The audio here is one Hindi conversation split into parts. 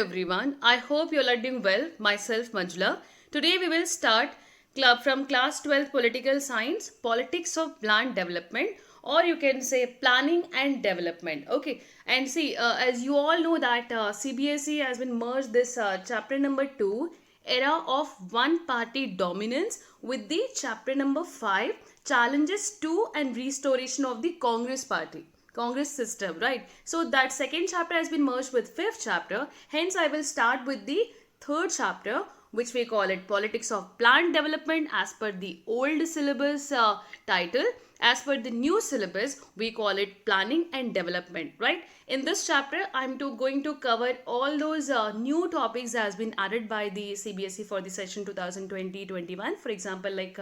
Everyone. I hope you're all doing well. Myself, Manjula. Today we will start club from class 12 political science, politics of land development, or you can say planning and development. Okay. And see, as you all know that CBSE has been merged this chapter number 2, era of one party dominance, with the chapter number 5, challenges to and restoration of the Congress party. Congress system, right? So that second chapter has been merged with fifth chapter. Hence, I will start with the third chapter, which we call it Politics of Plant Development as per the old syllabus title. As per the new syllabus, we call it Planning and Development, right? In this chapter, I'm going to cover all those new topics that has been added by the CBSE for the session 2020-21. For example, like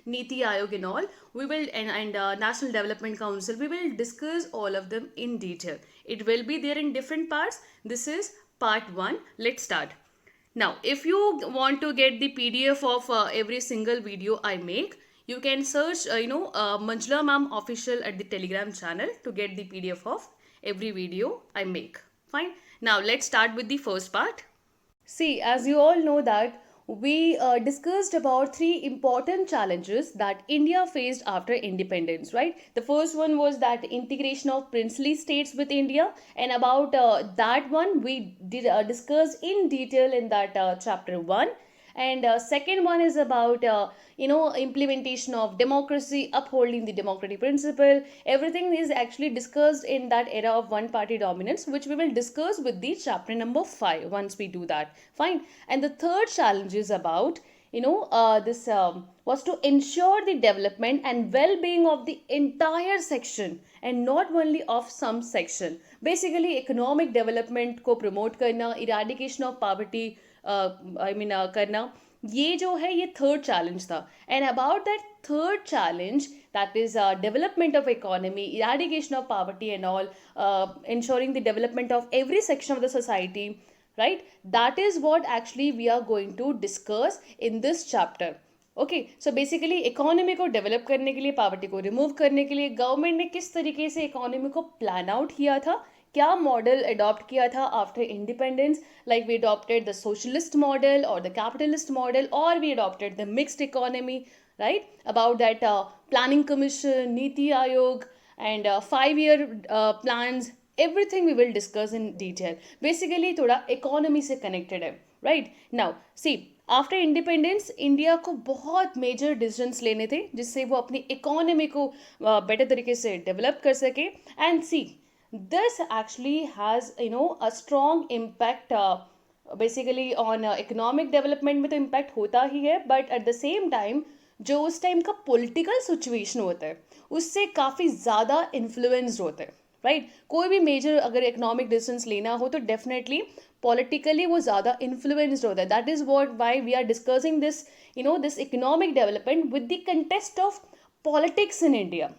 Niti Aayog and all, we will and National Development Council, we will discuss all of them in detail. It will be there in different parts. This is part 1. Let's start. Now, if you want to get the PDF of every single video I make, you can search, Manjula Ma'am official at the Telegram channel to get the PDF of every video I make. Fine. Now, let's start with the first part. See, as you all know that we discussed about three important challenges that India faced after independence, right? The first one was that integration of princely states with India, and about that one we did discuss in detail in that chapter 1. And second one is about implementation of democracy, upholding the democratic principle. Everything is actually discussed in that era of one party dominance, which we will discuss with the chapter number 5 once we do that. Fine. And the third challenge is about this was to ensure the development and well-being of the entire section and not only of some section. Basically economic development को promote करना, eradication of poverty करना, ये जो है ये थर्ड चैलेंज था. And about that third challenge, that is development of economy, eradication of poverty and all, ensuring the development of every section of the society, right? That is what actually we are going to discuss in this chapter. Okay, so basically economy को डेवलप करने के लिए, पावर्टी को रिमूव करने के लिए गवर्नमेंट ने किस तरीके से इकोनॉमी को प्लान आउट किया था, क्या मॉडल अडॉप्ट किया था after independence. Like we adopted the socialist model और द कैपिटलिस्ट मॉडल, और we adopted the mixed economy, right? About that planning commission, Niti Aayog and 5 year plans, everything we will discuss in detail. Basically थोड़ा इकोनॉमी से कनेक्टेड है, right? Now see, after independence India को बहुत मेजर डिसीजंस लेने थे जिससे वो अपनी इकोनॉमी को बेटर तरीके से डेवलप कर सके. And see, this actually has a strong impact basically on economic development में तो impact होता ही है, but at the same time जो उस टाइम का political situation होता है उससे काफ़ी ज़्यादा influenced होता है, राइट? कोई भी मेजर अगर इकोनॉमिक डिसीजंस लेना हो तो डेफिनेटली पॉलिटिकली वो ज़्यादा इन्फ्लुएंस्ड होता है. That is what why we are discussing this this economic development with the contest of politics in India,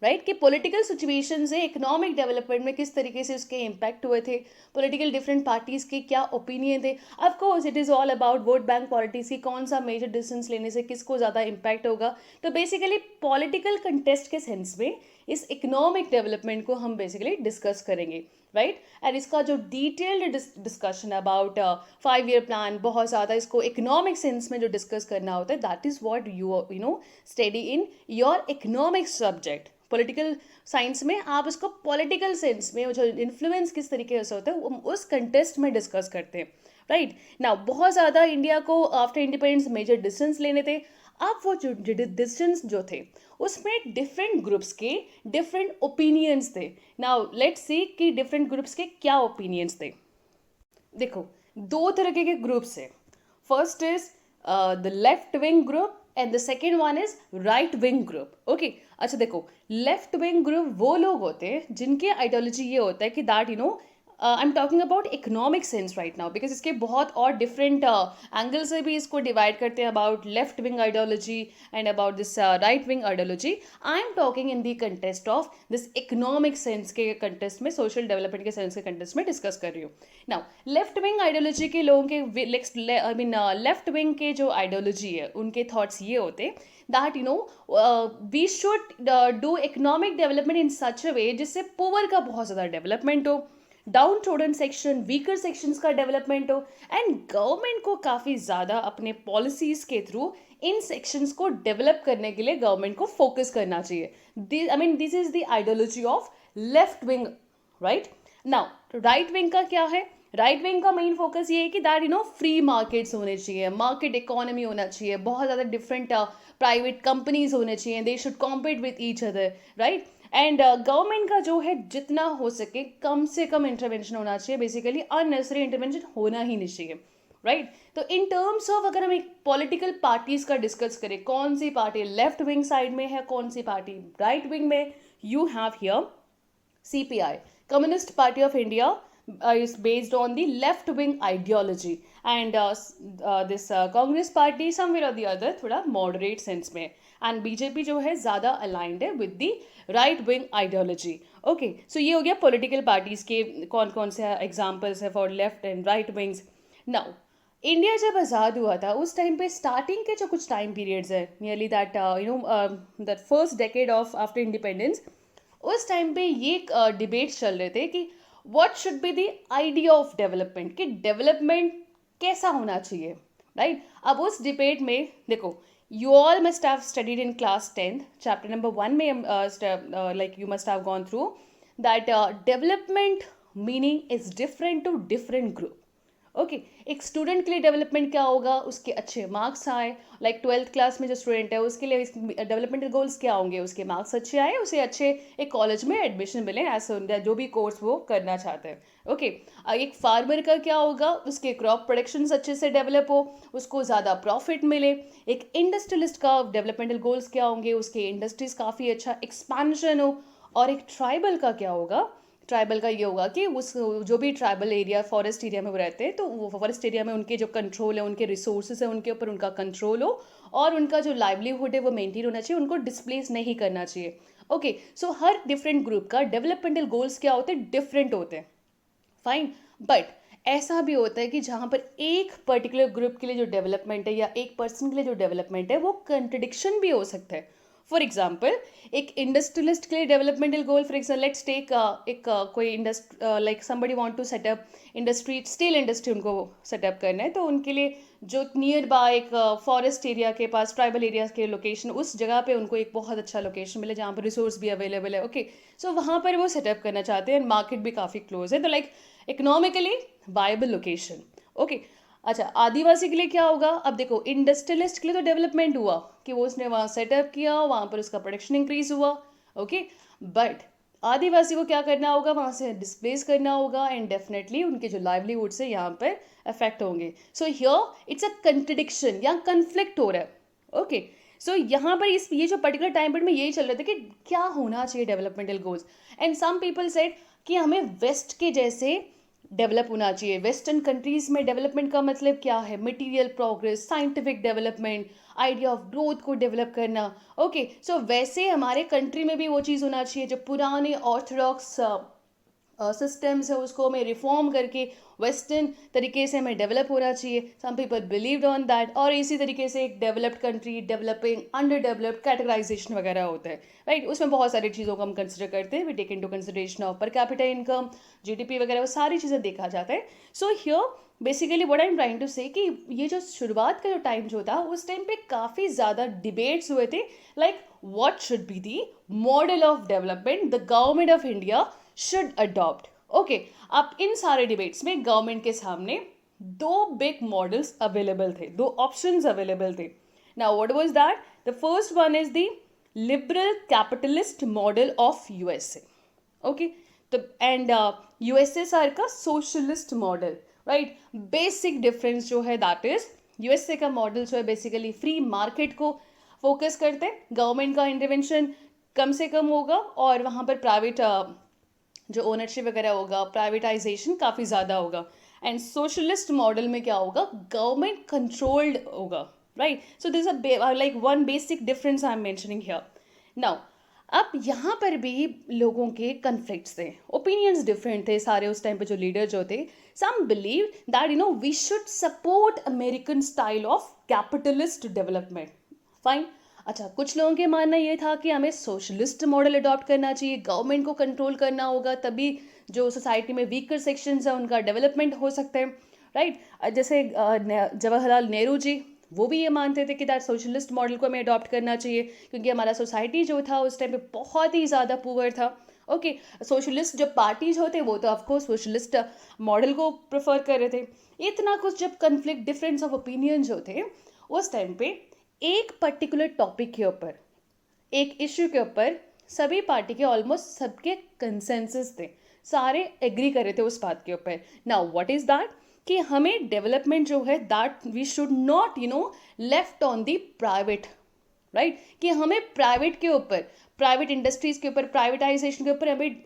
right? कि पॉलिटिकल सिचुएशन से इकोनॉमिक डेवलपमेंट में किस तरीके से उसके इम्पैक्ट हुए थे, पॉलिटिकल डिफरेंट पार्टीज़ के क्या ओपिनियन थे. Of course it is all about vote bank politics की कौन सा मेजर डिसीजंस लेने से किसको ज़्यादा इम्पैक्ट होगा. तो बेसिकली पॉलिटिकल कंटेस्ट के सेंस में इस इकोनॉमिक डेवलपमेंट को हम बेसिकली डिस्कस करेंगे, राइट? एंड इसका जो detailed discussion about 5 year plan, बहुत ज़्यादा इसको इकोनॉमिक सेंस में जो डिस्कस करना होता है, that is what you study in your economic subject. Political science में आप उसको पॉलिटिकल सेंस में जो इन्फ्लुएंस किस तरीके से होता है उस कंटेस्ट में डिस्कस करते हैं, राइट? नाउ बहुत ज़्यादा इंडिया को आफ्टर इंडिपेंडेंस मेजर डिसीजंस लेने थे. अब वो जो डिसीजंस जो थे उसमें डिफरेंट ग्रुप्स के डिफरेंट ओपिनियंस थे. नाउ लेट्स सी कि डिफरेंट ग्रुप्स के क्या ओपिनियंस थे. देखो, दो तरीके के ग्रुप्स हैं. First is the left wing group and the second one is right wing group. Okay, अच्छा देखो, लेफ्ट विंग ग्रुप वो लोग होते हैं जिनके आइडियोलॉजी ये होता है कि that I am talking about economic sense right now, because इसके बहुत और डिफरेंट एंगल से भी इसको डिवाइड करते हैं about left wing ideology and about this right wing ideology. I am talking in the contest of this economic sense के कंटेस्ट में, सोशल डेवलपमेंट के सेंस के कंटेस्ट में डिस्कस कर रही हूँ. नाउ लेफ्ट विंग आइडियोलॉजी के लोगों के लेफ्ट विंग के जो आइडियोलॉजी है उनके थॉट्स ये होते हैं that we should do economic development in such a way जिससे पुअर का बहुत ज़्यादा डेवलपमेंट हो, down trodden section, weaker sections का डेवलपमेंट हो, एंड गवर्नमेंट को काफ़ी ज़्यादा अपने पॉलिसीज़ के थ्रू इन सेक्शंस को डेवलप करने के लिए गवर्नमेंट को फोकस करना चाहिए. I mean this is the ideology of left wing, right. Now right wing का क्या है? राइट विंग का मेन फोकस ये है कि दैट फ्री मार्केट्स होने चाहिए, मार्केट इकोनॉमी होना चाहिए, बहुत ज़्यादा डिफरेंट प्राइवेट कंपनीज होने चाहिए, they should compete with each other, right. And government का जो है जितना हो सके कम से कम इंटरवेंशन होना चाहिए, बेसिकली अननेसेसरी इंटरवेंशन होना ही नहीं चाहिए, राइट. तो इन टर्म्स ऑफ अगर हम एक पॉलिटिकल पार्टीज का डिस्कस करें, कौन सी पार्टी लेफ्ट विंग साइड में है, कौन सी पार्टी राइट विंग में, you have here CPI, Communist Party of India, is based on the left wing ideology, and this Congress Party somewhere or the other थोड़ा moderate sense में, and BJP जो है ज़्यादा aligned है with the right wing ideology. Okay, so ये हो गया political parties के कौन कौन से examples है for left and right wings. Now India जब आज़ाद हुआ था उस टाइम पे स्टार्टिंग के जो कुछ टाइम पीरियड्स है, nearly that that first decade of after independence, उस टाइम पे ये डिबेट चल रहे थे कि what should be the idea of development, कि डेवलपमेंट कैसा होना चाहिए, राइट. अब उस डिबेट में देखो, you all must have studied in class 10th chapter number 1 में, like you must have gone through that development meaning is different to different group. Okay, एक स्टूडेंट के लिए डेवलपमेंट क्या होगा, उसके अच्छे मार्क्स आए, लाइक 12th क्लास में जो स्टूडेंट है उसके लिए डेवलपमेंटल गोल्स क्या होंगे, उसके मार्क्स अच्छे आए, उसे अच्छे एक कॉलेज में एडमिशन मिले, ऐसा जो भी कोर्स वो करना चाहते हैं. ओके, एक फार्मर का क्या होगा, उसके क्रॉप प्रोडक्शन अच्छे से डेवलप हो, उसको ज़्यादा प्रॉफिट मिले. एक इंडस्ट्रियलिस्ट का डेवलपमेंटल गोल्स क्या होंगे, उसके इंडस्ट्रीज काफ़ी अच्छा एक्सपांशन हो. और एक ट्राइबल का क्या होगा, ट्राइबल का ये होगा कि उस जो भी ट्राइबल एरिया फॉरेस्ट एरिया में वो रहते हैं, तो वो फॉरेस्ट एरिया में उनके जो कंट्रोल है, उनके रिसोर्सेज है, उनके ऊपर उनका कंट्रोल हो, और उनका जो लाइवलीहुड है वो मेंटेन होना चाहिए, उनको डिस्प्लेस नहीं करना चाहिए. ओके, सो हर डिफरेंट ग्रुप का डेवलपमेंटल गोल्स क्या होते हैं, डिफरेंट होते हैं, फाइन. बट ऐसा भी होता है कि जहाँ पर एक पर्टिकुलर ग्रुप के लिए जो डेवलपमेंट है या एक पर्सन के लिए जो डेवलपमेंट है वो कंट्रडिक्शन भी हो सकता है. फॉर एग्जाम्पल, एक इंडस्ट्रियलिस्ट के लिए developmental goal, for example let's take एक कोई like somebody want to set up industry, steel industry उनको सेटअप करना है, तो उनके लिए जो नियर बाय एक फॉरेस्ट एरिया के पास, ट्राइबल एरिया के लोकेशन, उस जगह पे उनको एक बहुत अच्छा लोकेशन मिले जहाँ पर रिसोर्स भी अवेलेबल है. ओके, सो वहाँ पर वो सेटअप करना चाहते हैं, मार्केट भी काफ़ी क्लोज है, तो like economically viable location. Okay, अच्छा, आदिवासी के लिए क्या होगा, अब देखो इंडस्ट्रियलिस्ट के लिए तो डेवलपमेंट हुआ कि वो उसने वहाँ सेटअप किया, वहाँ पर उसका प्रोडक्शन इंक्रीज हुआ. ओके, बट आदिवासी को क्या करना होगा, वहाँ से डिस्प्लेस करना होगा, एंड डेफिनेटली उनके जो लाइवलीहुड से यहाँ पर अफेक्ट होंगे. So here it's a contradiction या कन्फ्लिक्ट हो रहा है. ओके, सो यहाँ पर ये जो पर्टिकुलर टाइम पीरियड में यही चल रहा था कि क्या होना चाहिए developmental goals, and some people said कि हमें वेस्ट के जैसे डेवलप होना चाहिए. वेस्टर्न कंट्रीज में डेवलपमेंट का मतलब क्या है, material progress, scientific development, idea of growth को डेवलप करना. ओके, सो वैसे हमारे कंट्री में भी वो चीज़ होना चाहिए, जो पुराने ऑर्थोडॉक्स सिस्टम्स है उसको हमें रिफॉर्म करके वेस्टर्न तरीके से हमें डेवलप होना चाहिए. Some people believed on that. और इसी तरीके से एक developed country, developing, under developed, categorization वगैरह होता है, राइट. उसमें बहुत सारी चीज़ों को हम कंसिडर करते हैं, we take into consideration of per capita income, GDP वगैरह, वो सारी चीज़ें देखा जाता है. So here basically what I am trying to say कि ये जो शुरुआत का जो टाइम जो था उस टाइम पे काफ़ी ज़्यादा डिबेट्स हुए थे, like what should be the model of development the government of India should adopt. Okay, अब इन सारे डिबेट्स में गवर्नमेंट के सामने दो बिग मॉडल्स अवेलेबल थे, दो ऑप्शंस अवेलेबल थे. Now what was that, the first one is the liberal capitalist model of USA. Okay, तो एंड यूएसएसआर का socialist model, right. Basic difference जो है दैट इज यूएसए का मॉडल जो है बेसिकली फ्री मार्केट को फोकस करते हैं, गवर्नमेंट का इंटरवेंशन कम से कम होगा, और वहाँ पर प्राइवेट जो ओनरशिप वगैरह होगा, प्राइवेटाइजेशन काफ़ी ज़्यादा होगा. एंड सोशलिस्ट मॉडल में क्या होगा, गवर्नमेंट कंट्रोल्ड होगा, right. So this a like one basic difference I am mentioning here. Now अब यहाँ पर भी लोगों के कन्फ्लिक्ट्स थे, ओपिनियंस डिफरेंट थे सारे उस टाइम पे जो लीडर जो थे. Some believe that we should support American style of capitalist development, fine. अच्छा, कुछ लोगों के मानना ये था कि हमें सोशलिस्ट मॉडल अडॉप्ट करना चाहिए, गवर्नमेंट को कंट्रोल करना होगा, तभी जो सोसाइटी में वीकर सेक्शंस है उनका डेवलपमेंट हो सकता है, राइट. जैसे जवाहरलाल नेहरू जी, वो भी ये मानते थे कि दैट सोशलिस्ट मॉडल को हमें अडॉप्ट करना चाहिए, क्योंकि हमारा सोसाइटी जो था उस टाइम पे बहुत ही ज़्यादा पुअर था. ओके, सोशलिस्ट जब पार्टीज होते वो तो ऑफकोर्स सोशलिस्ट मॉडल को प्रेफर कर रहे थे. इतना कुछ जब कन्फ्लिक्ट, डिफरेंस ऑफ ओपिनियंस जो थे उस टाइम पे, एक पर्टिकुलर टॉपिक के ऊपर, एक इश्यू के ऊपर सभी पार्टी के ऑलमोस्ट सबके कंसेंसस थे, सारे एग्री कर रहे थे उस बात के ऊपर. नाउ व्हाट इज दैट, कि हमें डेवलपमेंट जो है that we should not left on the private, right. कि हमें प्राइवेट के ऊपर, प्राइवेट इंडस्ट्रीज के ऊपर, प्राइवेटाइजेशन के ऊपर हमें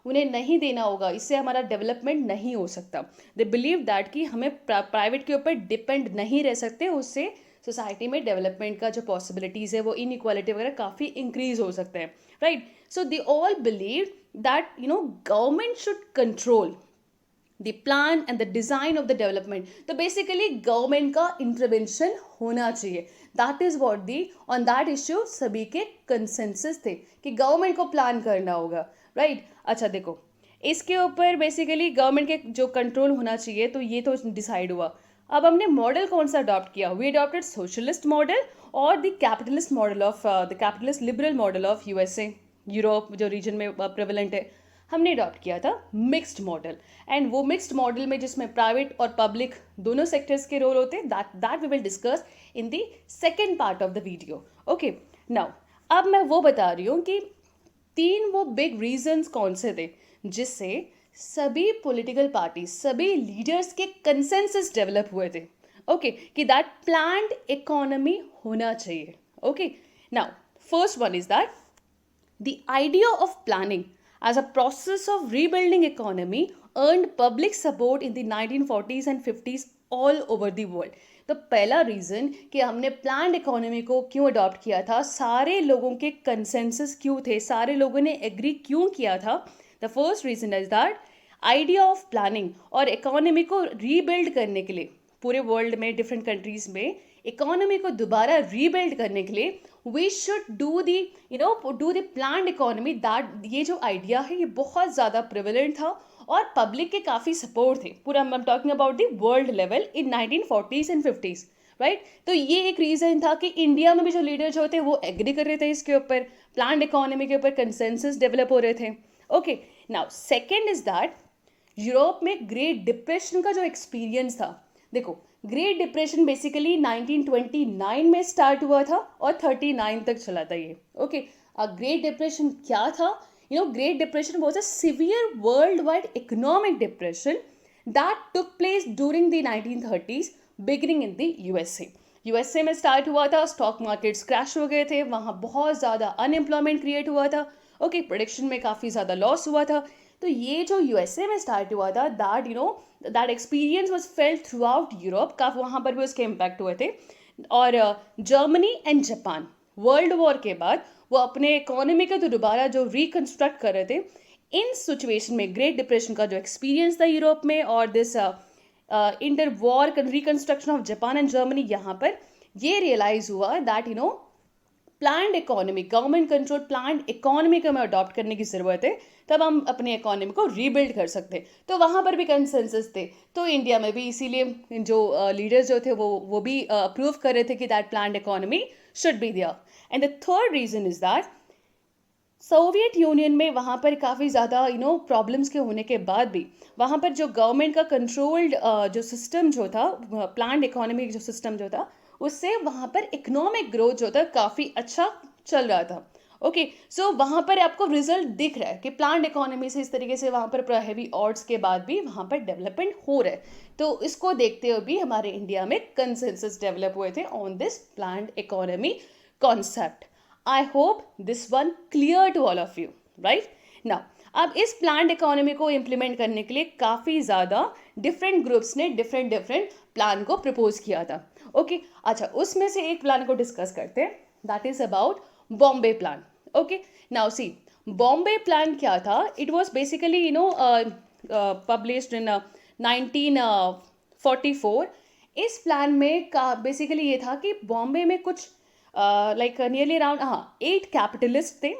उन्हें नहीं देना होगा, इससे हमारा डेवलपमेंट नहीं हो सकता. दे बिलीव दैट कि हमें प्राइवेट के ऊपर डिपेंड नहीं रह सकते, उससे सोसाइटी में डेवलपमेंट का जो पॉसिबिलिटीज़ है वो इनइक्वालिटी वगैरह काफ़ी इंक्रीज हो सकते हैं, right. So they all believe that government should control the plan and the design of the development. तो बेसिकली गवर्नमेंट का इंटरवेंशन होना चाहिए. That is what the on that issue सभी के कंसेंसस थे कि गवर्नमेंट को प्लान करना होगा, राइट. अच्छा देखो, इसके ऊपर बेसिकली गवर्नमेंट के जो कंट्रोल होना चाहिए, तो ये तो डिसाइड हुआ. अब हमने मॉडल कौन सा अडॉप्ट किया? वी अडॉप्टेड सोशलिस्ट मॉडल और the capitalist model of the capitalist liberal model of USA, Europe जो रीजन में प्रेवलेंट है. हमने अडॉप्ट किया था मिक्स्ड मॉडल. एंड वो मिक्स्ड मॉडल में जिसमें प्राइवेट और पब्लिक दोनों सेक्टर्स के रोल होते हैं, that we will discuss in the second part of the video. Okay, now अब मैं वो बता रही हूँ कि 3 वो बिग रीजंस कौन से थे जिससे सभी पॉलिटिकल पार्टी, सभी लीडर्स के कंसेंसस डेवलप हुए थे. ओके, कि दैट प्लान्ड इकोनॉमी होना चाहिए. Okay, now first one is that the idea of planning as a process of rebuilding economy earned public support in the 1940s and 50s all over the world. तो पहला रीज़न कि हमने प्लान्ड इकोनॉमी को क्यों अडॉप्ट किया था, सारे लोगों के कंसेंसस क्यों थे, सारे लोगों ने एग्री क्यों किया था. The first reason is that idea of planning और इकोनॉमी को रीबिल्ड करने के लिए पूरे वर्ल्ड में डिफरेंट कंट्रीज में इकोनॉमी को दोबारा रीबिल्ड करने के लिए we should do the planned economy. That ये जो आइडिया है ये बहुत ज़्यादा प्रिवेलेंट था और पब्लिक के काफ़ी सपोर्ट थे. पूरा I am talking about the world level in 1940s and 50s, right. तो ये एक रीज़न था कि इंडिया में भी जो लीडर्स होते वो एग्री कर रहे थे इसके ऊपर, प्लान्ड इकोनॉमी के ऊपर कंसेंसस डेवलप हो रहे थे. Okay, now second is that Europe में ग्रेट डिप्रेशन का जो एक्सपीरियंस था. देखो, ग्रेट डिप्रेशन बेसिकली 1929 में स्टार्ट हुआ था और 39 तक चला था ये. ओके, ग्रेट डिप्रेशन क्या था? Great depression was a severe world wide economic depression that took place during the 1930s beginning in the USA में स्टार्ट हुआ था. स्टॉक मार्केट्स क्रैश हो गए थे, वहाँ बहुत ज़्यादा अनएम्प्लॉयमेंट क्रिएट हुआ था. ओके, प्रोडक्शन में काफ़ी ज़्यादा लॉस हुआ था. तो ये जो यूएसए में स्टार्ट हुआ था, that experience was felt through out Europe. का वहाँ पर भी उसके इम्पैक्ट हुए थे. और Germany and Japan world war के बाद वो अपने इकोनॉमी का तो दोबारा जो रिकन्स्ट्रक्ट कर रहे थे. इन सिचुएशन में ग्रेट डिप्रेशन का जो एक्सपीरियंस था यूरोप में और this inter war reconstruction of Japan and Germany, यहाँ पर ये रियलाइज हुआ that planned economy, government control planned economy को हमें अडॉप्ट करने की ज़रूरत है, तब हम अपने इकोनॉमी को रीबिल्ड कर सकते हैं. तो वहाँ पर भी कंसेंसस थे. तो इंडिया में भी इसीलिए जो लीडर्स जो थे वो भी अप्रूव कर रहे थे कि that planned economy should be there. And the third reason is that Soviet Union में वहाँ पर काफ़ी ज़्यादा प्रॉब्लम्स के होने के बाद भी वहाँ पर जो गवर्नमेंट का कंट्रोल्ड जो सिस्टम जो था, प्लान्ड इकोनॉमिक जो सिस्टम जो था, उससे वहाँ पर इकोनॉमिक ग्रोथ जो था काफ़ी अच्छा चल रहा था. ओके, सो वहाँ पर आपको रिजल्ट दिख रहा है कि प्लान्ड इकोनॉमी से इस तरीके से वहाँ पर हैवी ऑड्स के बाद भी वहाँ पर डेवलपमेंट हो रहा है. तो इसको देखते हुए भी हमारे इंडिया में कंसेंसस डेवलप हुए थे on this planned economy concept. I hope this one clear to all of you, right? Now, अब इस प्लान्ड इकोनॉमी को इम्प्लीमेंट करने के लिए काफ़ी ज़्यादा डिफरेंट ग्रुप्स ने डिफरेंट प्लान को प्रपोज किया था. ओके, अच्छा, उसमें से एक प्लान को डिस्कस करते हैं, that is about Bombay plan. Okay, now see, Bombay plan क्या था? It was basically published in 1944. इस प्लान में बेसिकली ये था कि बॉम्बे में कुछ लाइक नियरली अराउंड 8 कैपिटलिस्ट थे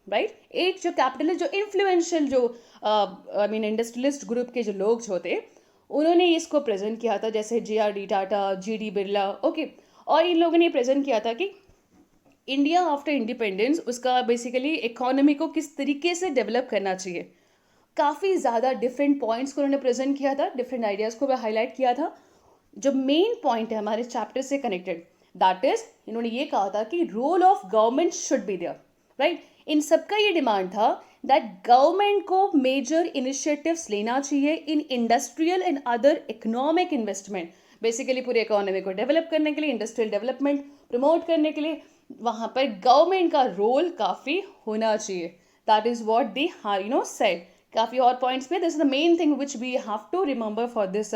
राइट. एक जो कैपिटलिस्ट, जो इन्फ्लुएंशियल, जो आई मीन इंडस्ट्रियलिस्ट ग्रुप के जो लोग जो थे, उन्होंने इसको प्रेजेंट किया था, जैसे JRD Tata, GD Birla. Okay. और इन लोगों ने प्रेजेंट किया था कि इंडिया आफ्टर इंडिपेंडेंस उसका बेसिकली इकोनॉमी को किस तरीके से डेवलप करना चाहिए. काफ़ी ज़्यादा डिफरेंट पॉइंट्स को उन्होंने प्रेजेंट किया था, डिफरेंट आइडियाज़ को हाईलाइट किया था. जो मेन पॉइंट है हमारे चैप्टर से कनेक्टेड, दैट इज इन्होंने ये कहा था कि role of government should be there. Right. इन सबका ये डिमांड था दैट गवर्नमेंट को मेजर इनिशिएटिव्स लेना चाहिए in industrial and other economic investment. Basically पूरे इकोनॉमी को डेवलप करने के लिए, इंडस्ट्रियल डेवलपमेंट प्रमोट करने के लिए वहाँ पर गवर्नमेंट का रोल काफ़ी होना चाहिए. That is what they said. काफ़ी और पॉइंट्स में, this is the main thing which we have to remember for this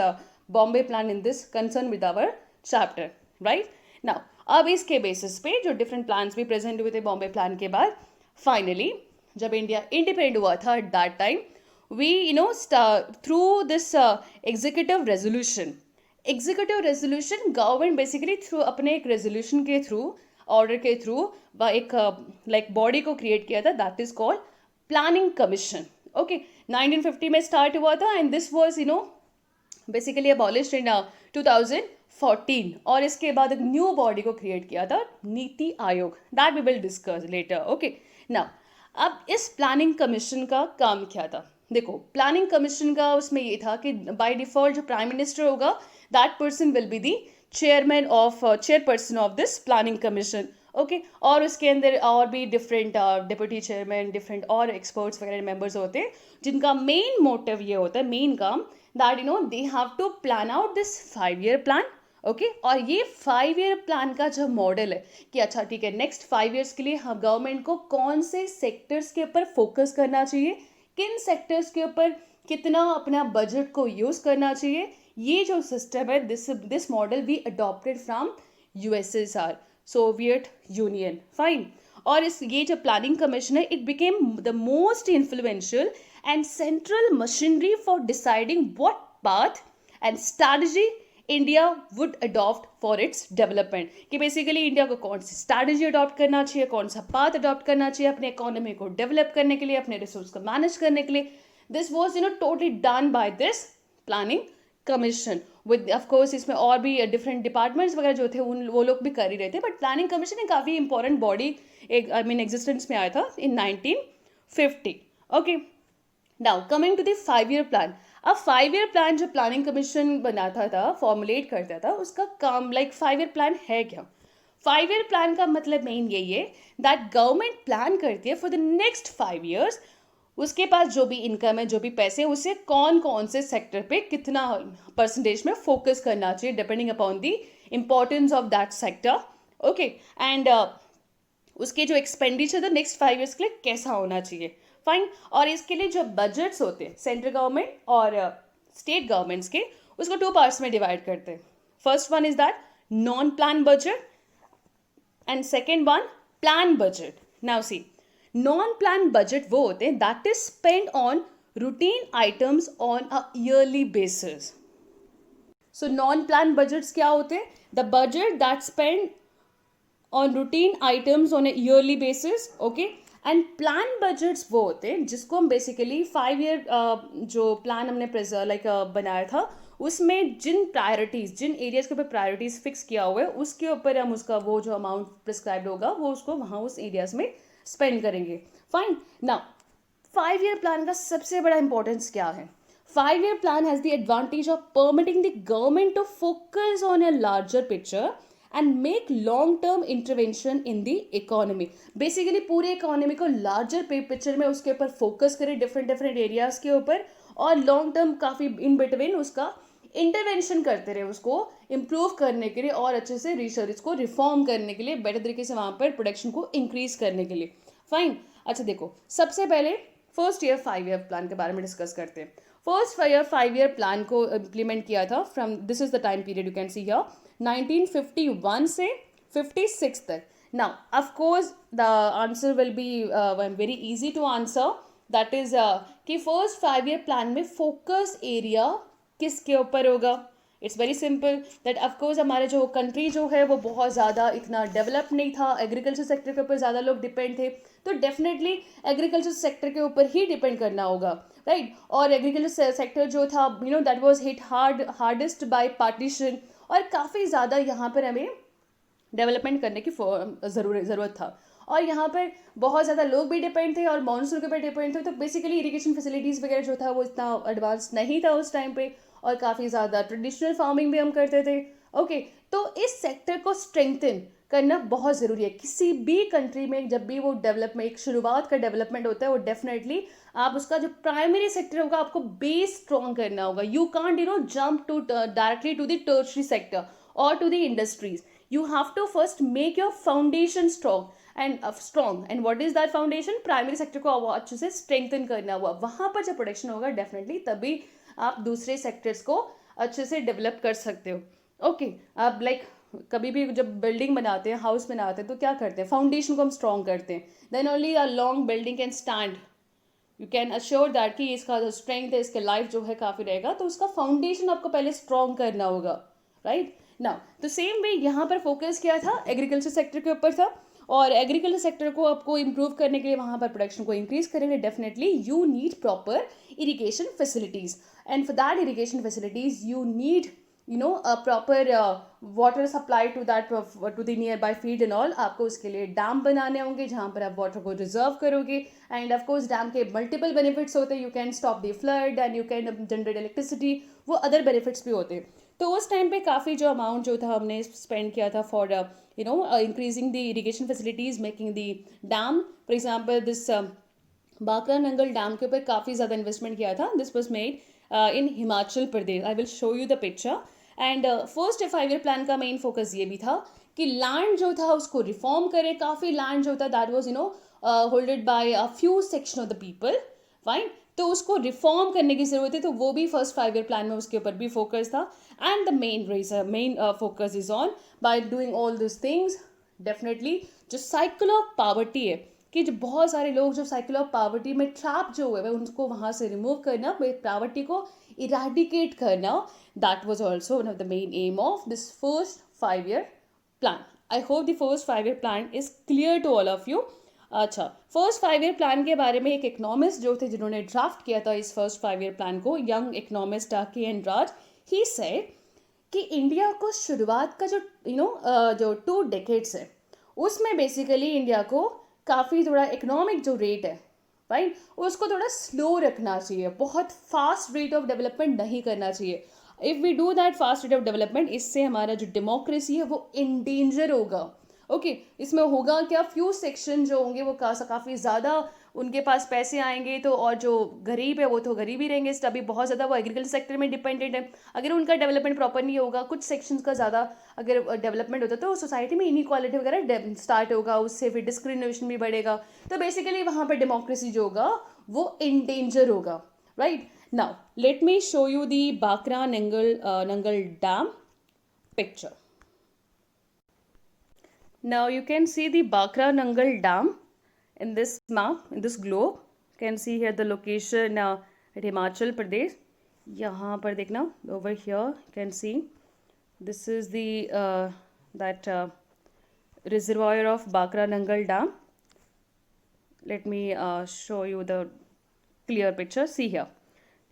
Bombay plan in this concern with our chapter. Right. Now अब इसके बेसिस पे जो डिफरेंट प्लान्स भी प्रेजेंट हुए थे बॉम्बे प्लान के बाद, फाइनली जब इंडिया इंडिपेंडेंट हुआ था at that time, we through this executive resolution government basically through अपने एक रेजोल्यूशन के थ्रू, ऑर्डर के थ्रू एक लाइक बॉडी को क्रिएट किया था, that is called planning commission. Okay. 1950 में स्टार्ट हुआ था and this was basically abolished in 2014. और इसके बाद एक न्यू बॉडी को क्रिएट किया था, Niti Aayog. That we will discuss later. Okay. Now अब इस प्लानिंग कमीशन का काम क्या था. देखो, प्लानिंग कमीशन का उसमें ये था कि बाय डिफॉल्ट जो प्राइम मिनिस्टर होगा, that person will be the chairperson of this planning commission. Okay. और उसके अंदर और भी डिफरेंट डिप्टी चेयरमैन, डिफरेंट और एक्सपर्ट्स वगैरह मेंबर्स होते हैं, जिनका मेन मोटिव ये होता है, मेन काम, that they have to plan out this 5-year plan. Okay. और ये 5-year प्लान का जो मॉडल है कि अच्छा ठीक है, नेक्स्ट 5 years के लिए हम गवर्नमेंट को कौन से सेक्टर्स के ऊपर फोकस करना चाहिए, किन सेक्टर्स के ऊपर कितना अपना बजट को यूज़ करना चाहिए, ये जो सिस्टम है, this model we adopted from USSR, Soviet Union. Fine. और ये जो प्लानिंग कमीशन है, it became the most influential and central machinery for deciding what path and strategy India would adopt for its development. कि बेसिकली इंडिया को कौन सी स्ट्रैटेजी अडॉप्ट करना चाहिए, कौन सा पाथ अडॉप्ट करना चाहिए अपने इकोनॉमी को डेवलप करने के लिए, अपने रिसोर्स को मैनेज करने के लिए. This was totally done by this planning commission with of course इसमें और भी डिफरेंट डिपार्टमेंट्स वगैरह जो थे वो लोग भी कर ही रहे थे. बट प्लानिंग कमीशन एक काफ़ी इंपॉर्टेंट बॉडी एक एग्जिस्टेंस में आया था in 1950. Okay. Now coming to the 5-year plan. अब 5-year प्लान जो प्लानिंग कमीशन बनाता था, फॉर्मुलेट करता था, उसका काम 5-year प्लान है क्या. 5-year प्लान का मतलब मेन यही है दैट गवर्नमेंट प्लान करती है फॉर द नेक्स्ट 5 years, उसके पास जो भी इनकम है, जो भी पैसे, उसे कौन कौन से सेक्टर पे कितना परसेंटेज में फोकस करना चाहिए, depending upon the importance of that sector. Okay. And उसके जो एक्सपेंडिचर था नेक्स्ट 5 years के लिए कैसा होना चाहिए. फाइन. और इसके लिए जो बजट्स होते हैं सेंट्रल गवर्नमेंट और स्टेट गवर्नमेंट्स के, उसको 2 parts में डिवाइड करते हैं. First one is that non plan budget and second one plan budget. Now see, non plan budget वो होते हैं that is spend on routine items on a yearly basis. So non plan budgets क्या होते हैं? The budget that spend on routine items on A yearly basis. Okay. And plan budgets वो होते हैं जिसको हम बेसिकली 5-year जो प्लान हमने बनाया था, उसमें जिन प्रायोरिटीज़, जिन एरियाज़ के ऊपर प्रायोरिटीज़ फिक्स किया हुआ है, उसके ऊपर हम उसका वो जो अमाउंट प्रिस्क्राइब्ड होगा वो उसको वहाँ उस एरियाज़ में स्पेंड करेंगे. फाइन. नाउ 5-year प्लान का सबसे बड़ा इंपॉर्टेंस क्या है? 5-year plan has the advantage of permitting the government to focus on a larger picture and make long term intervention in the economy. Basically पूरे इकोनॉमी को लार्जर पिक्चर में उसके ऊपर फोकस करें, डिफरेंट एरियाज़ के ऊपर, और लॉन्ग टर्म काफ़ी इन बिटवीन उसका इंटरवेंशन करते रहे, उसको इम्प्रूव करने के लिए और अच्छे से रिसर्च को रिफॉर्म करने के लिए, बेटर तरीके से वहाँ पर प्रोडक्शन को इंक्रीज करने के लिए. फाइन. अच्छा देखो, सबसे पहले फर्स्ट ईयर 5-year प्लान के बारे में डिस्कस करते हैं. फर्स्ट 5-year प्लान को इम्प्लीमेंट किया था from, this is the time period you can see here, 1951 से 56 तक. Now of course the answer will be very easy to answer, that is कि फर्स्ट 5-year प्लान में फोकस एरिया किसके ऊपर होगा? It's very simple that of course हमारे जो कंट्री जो है वो बहुत ज़्यादा इतना डेवलप नहीं था, एग्रीकल्चर सेक्टर के ऊपर ज़्यादा लोग डिपेंड थे, तो डेफिनेटली एग्रीकल्चर सेक्टर के ऊपर ही डिपेंड करना होगा, राइट। और एग्रीकल्चर सेक्टर जो था that was hit hardest by partition, और काफ़ी ज़्यादा यहाँ पर हमें डेवलपमेंट करने की ज़रूरत था। और यहाँ पर बहुत ज़्यादा लोग भी डिपेंड थे और मानसून के ऊपर डिपेंड थे, तो बेसिकली इरिगेशन फैसिलिटीज़ वगैरह जो था वो इतना एडवांस नहीं था उस टाइम पे, और काफ़ी ज़्यादा ट्रेडिशनल फार्मिंग भी हम करते थे। ओके, तो इस सेक्टर को स्ट्रेंथन करना बहुत ज़रूरी है किसी भी कंट्री में। जब भी वो डेवलपमेंट, एक शुरुआत का डेवलपमेंट होता है, वो डेफिनेटली आप उसका जो प्राइमरी सेक्टर होगा आपको बेस स्ट्रॉन्ग करना होगा। You can't jump to directly to the tertiary sector or to the industries. You have to first make your foundation strong and what is that foundation? Primary sector को अच्छे से strengthen करना हुआ, वहाँ पर जब प्रोडक्शन होगा डेफिनेटली तभी आप दूसरे सेक्टर्स को अच्छे से डेवलप कर सकते हो। ओके, आप लाइक कभी भी जब बिल्डिंग बनाते हैं, हाउस बनाते हैं, तो क्या करते हैं? फाउंडेशन को हम स्ट्रॉन्ग करते हैं, then only a long building can stand. You can assure that कि इसका जो स्ट्रेंथ है, इसके लाइफ जो है काफ़ी रहेगा, तो उसका फाउंडेशन आपको पहले स्ट्रॉन्ग करना होगा, राइट नाउ। तो सेम वे यहाँ पर फोकस किया था एग्रीकल्चर सेक्टर के ऊपर था, और एग्रीकल्चर सेक्टर को आपको इम्प्रूव करने के लिए, वहाँ पर प्रोडक्शन को इंक्रीज करने के लिए definitely you need proper irrigation facilities, and for that irrigation facilities you need a proper water supply to that to the nearby field and all. आपको उसके लिए डैम बनाने होंगे जहाँ पर आप वाटर को रिजर्व करोगे, एंड ऑफ कोर्स डैम के मल्टीपल बेनिफिट्स होते हैं। You can stop the flood and you can generate electricity, वो अदर बेनिफिट्स भी होते हैं। तो उस टाइम पे काफ़ी जो अमाउंट जो था हमने स्पेंड किया था for increasing the irrigation facilities, making the dam. For example this baccarat Nangal dam के ऊपर काफ़ी ज़्यादा इन्वेस्टमेंट किया था। This was made in Himachal Pradesh. I will show you the picture. And first 5 year plan का मेन फोकस ये भी था कि लैंड जो था उसको रिफॉर्म करे। काफ़ी लैंड जो था that was holded by a few section of the people, fine, तो उसको रिफॉर्म करने की ज़रूरत है। तो वो भी फर्स्ट 5 ईयर प्लान में उसके ऊपर भी फोकस था। And the main focus is on by doing all this things, definitely जो साइकिल ऑफ पावर्टी है, कि जो बहुत सारे लोग जो साइकिल ऑफ पावर्टी में ट्रैप जो हुए हैं उनको वहाँ से रिमूव करना, पावर्टी को इराडिकेट करना, that was also one of the main aim of this first 5 year plan. I hope the first 5 year plan is clear to all of you. अच्छा, फर्स्ट 5 ईयर प्लान के बारे में एक इकोनॉमिस्ट जो थे जिन्होंने ड्राफ्ट किया था इस फर्स्ट 5 ईयर प्लान को, young economist K. N.. Raj, he said कि इंडिया को शुरुआत का जो जो 2 डेकेड्स है उसमें बेसिकली इंडिया को काफ़ी थोड़ा इकोनॉमिक जो रेट है, राइट, उसको थोड़ा स्लो रखना चाहिए, बहुत फास्ट रेट ऑफ डेवलपमेंट नहीं करना चाहिए। If we do that fast rate of development, इससे हमारा जो डेमोक्रेसी है वो इन डेंजर होगा। ओके, इसमें होगा क्या, फ्यू सेक्शन जो होंगे वो काफ़ी ज़्यादा उनके पास पैसे आएंगे, तो और जो गरीब है वो तो गरीब ही रहेंगे। अभी बहुत ज़्यादा वो एग्रीकल्चर सेक्टर में डिपेंडेंट है। अगर उनका डेवलपमेंट प्रॉपर नहीं होगा, कुछ सेक्शंस का ज़्यादा अगर डेवलपमेंट होता तो सोसाइटी में इनइक्वालिटी वगैरह स्टार्ट होगा, उससे फिर डिस्क्रिमिनेशन भी बढ़ेगा। तो बेसिकली वहाँ पर डेमोक्रेसी जो होगा वो इन डेंजर होगा, right. Now let me show you the baccarat Nangal dam picture. Now you can see the Bakra Nangal Dam in this map, in this globe. You can see here the location at Himachal Pradesh. यहाँ पर देखना, over here you can see this is the that reservoir of Bakra Nangal Dam. Let me show you the clear picture. See here,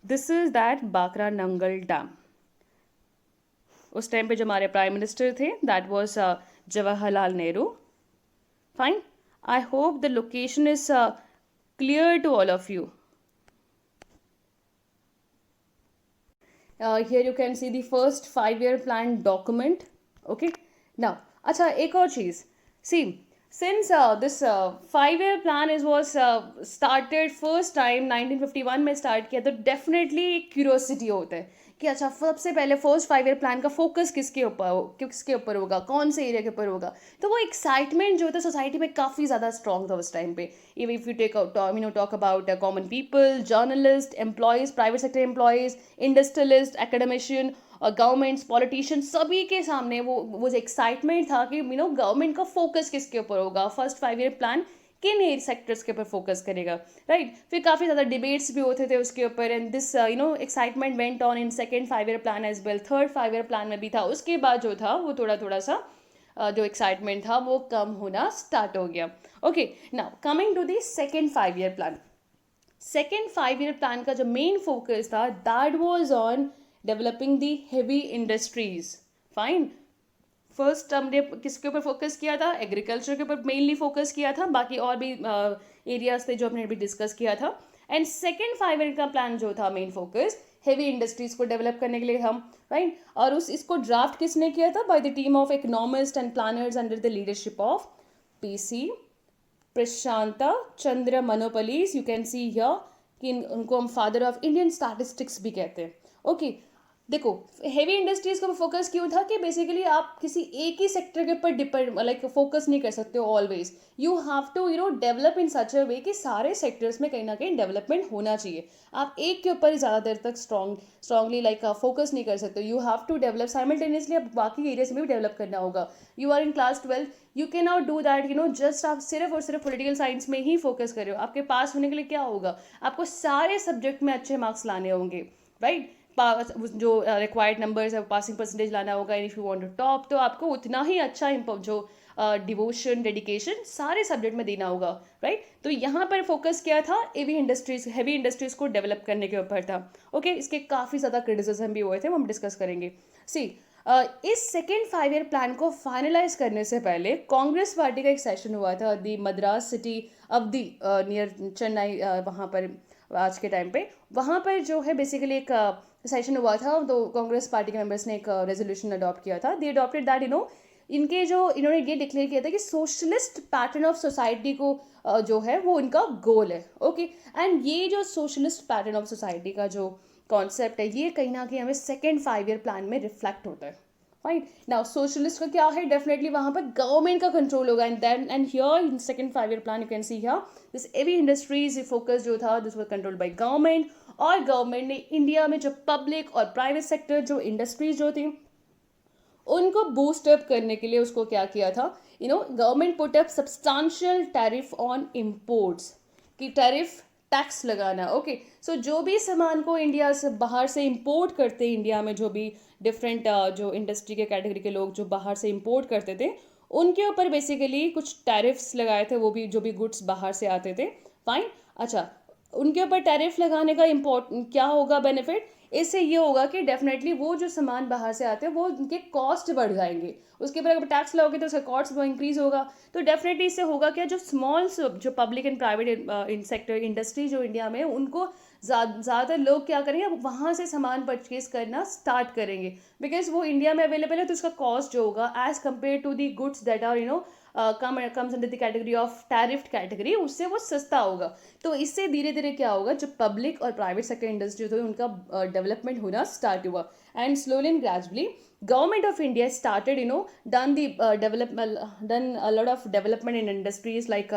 this is that Bakra Nangal Dam. उस टाइम पे जो हमारे प्राइम मिनिस्टर थे that was Jawaharlal Nehru, fine. I hope the location is clear to all of you. Here you can see the first 5 year plan document. Okay, now अच्छा एक और चीज़, सी since this 5 year plan was started first time 1951 में स्टार्ट किया, तो डेफिनेटली एक क्यूरोसिटी होता है कि अच्छा सबसे पहले फर्स्ट 5 ईयर प्लान का फोकस किसके ऊपर होगा, कौन से एरिया के ऊपर होगा। तो वो एक्साइटमेंट जो था सोसाइटी में काफ़ी ज़्यादा स्ट्रॉन्ग था उस टाइम पे। If you talk about common people, journalist, employees, private sector employees, industrialist, academician और गवर्नमेंट्स, पॉलिटिशियन, सभी के सामने वो जो एक्साइटमेंट था कि गवर्नमेंट का फोकस किसके ऊपर होगा, फर्स्ट 5 ईयर प्लान किन सेक्टर्स के ऊपर फोकस करेगा, राइट. फिर काफ़ी ज़्यादा डिबेट्स भी होते थे उसके ऊपर, and this excitement went on in second 5 year plan as well. Third 5 year plan में भी था. उसके बाद जो था वो थोड़ा थोड़ा सा जो एक्साइटमेंट था वो कम होना स्टार्ट हो गया. Okay, now coming to the second 5 year plan. Second 5 year plan का जो मेन फोकस था that was on developing the heavy industries. Fine. First हमने किसके ऊपर फोकस किया था? एग्रीकल्चर के ऊपर मेनली फोकस किया था. बाकी और भी एरियाज थे जो हमने अभी डिस्कस किया था. एंड सेकेंड 5 ईयर का प्लान जो था मेन फोकस हेवी इंडस्ट्रीज को डेवलप करने के लिए हम, राइट. और इसको ड्राफ्ट किसने किया था? By the team of economist and planners under the leadership of PC Prasanta Chandra मनोपलीस. यू कैन सी हियर कि उनको हम फादर ऑफ इंडियन स्टैटिस्टिक्स भी कहते हैं. ओके, देखो हेवी इंडस्ट्रीज को फोकस क्यों था कि बेसिकली आप किसी एक ही सेक्टर के ऊपर डिपेंड लाइक फोकस नहीं कर सकते हो always. You have to develop in such a way कि सारे सेक्टर्स में कहीं ना कहीं डेवलपमेंट होना चाहिए. आप एक के ऊपर ज़्यादा देर तक स्ट्रांगली लाइक फोकस नहीं कर सकते. You have to develop simultaneously. आप बाकी एरियाज में भी डेवलप करना होगा. You are in class 12, you can not do that just आप सिर्फ और सिर्फ पॉलिटिकल साइंस में ही फोकस कर रहे हो. आपके पास होने के लिए क्या होगा? आपको सारे सब्जेक्ट में अच्छे मार्क्स लाने होंगे, राइट. जो रिक्वायर्ड नंबर्स है पासिंग परसेंटेज लाना होगा. If you want to top तो आपको उतना ही अच्छा जो डिवोशन डेडिकेशन सारे सब्जेक्ट में देना होगा, राइट. तो यहाँ पर फोकस किया था हेवी इंडस्ट्रीज को डेवलप करने के ऊपर था. ओके, इसके काफ़ी ज़्यादा क्रिटिसिज्म भी हुए थे, वो हम डिस्कस करेंगे. सी इस सेकेंड 5 ईयर प्लान को फाइनलाइज करने से पहले कांग्रेस पार्टी का एक सेशन हुआ था the Madras city of the near Chennai. वहाँ पर आज के टाइम पे वहाँ पर जो है बेसिकली एक सेशन हुआ था. तो कांग्रेस पार्टी के मेंबर्स ने एक रेजोल्यूशन अडॉप्ट किया था. दे अडॉप्टेड दैट इनके जो इन्होंने ये डिक्लेयर किया था कि सोशलिस्ट पैटर्न ऑफ सोसाइटी को जो है वो इनका गोल है. ओके, एंड ये जो सोशलिस्ट पैटर्न ऑफ सोसाइटी का जो कॉन्सेप्ट है ये कहीं ना कहीं हमें सेकेंड 5 ईयर प्लान में रिफ्लेक्ट होता है. फाइन. नाउ सोशलिस्ट का क्या है? डेफिनेटली वहाँ पर गवर्नमेंट का कंट्रोल होगा. And here in second 5 year plan you can see here this heavy industries focus जो था this was controlled by government. और गवर्नमेंट ने इंडिया में जो पब्लिक और प्राइवेट सेक्टर जो इंडस्ट्रीज जो थी उनको बूस्ट अप करने के लिए उसको क्या किया था? Government put up substantial tariff on imports. कि टैरिफ टैक्स लगाना. ओके, सो जो भी सामान को इंडिया से बाहर से इंपोर्ट करते हैं, इंडिया में जो भी डिफरेंट जो इंडस्ट्री के कैटेगरी के लोग जो बाहर से इंपोर्ट करते थे उनके ऊपर बेसिकली कुछ टैरिफ्स लगाए थे. वो भी जो भी गुड्स बाहर से आते थे. फाइन. अच्छा, उनके ऊपर टैरिफ लगाने का क्या होगा बेनिफिट? इससे ये होगा कि डेफिनेटली वो जो सामान बाहर से आते हैं वो उनके कॉस्ट बढ़ जाएंगे. उसके ऊपर अगर टैक्स लगाओगे तो उसका कॉस्ट वो इंक्रीज होगा. तो डेफिनेटली इससे होगा क्या, जो स्मॉल जो public and private sector industry जो इंडिया में उनको ज़्यादातर लोग क्या करेंगे, वहाँ से सामान परचेज करना स्टार्ट करेंगे. बिकॉज वो इंडिया में अवेलेबल है तो उसका कॉस्ट जो होगा as compare to the goods that are comes under the category of tariff category, उससे वो सस्ता होगा. तो इससे धीरे धीरे क्या होगा, जो पब्लिक और प्राइवेट सेक्टर इंडस्ट्री होती है उनका डेवलपमेंट होना स्टार्ट हुआ. And slowly and gradually government of India started done a lot of development in industries like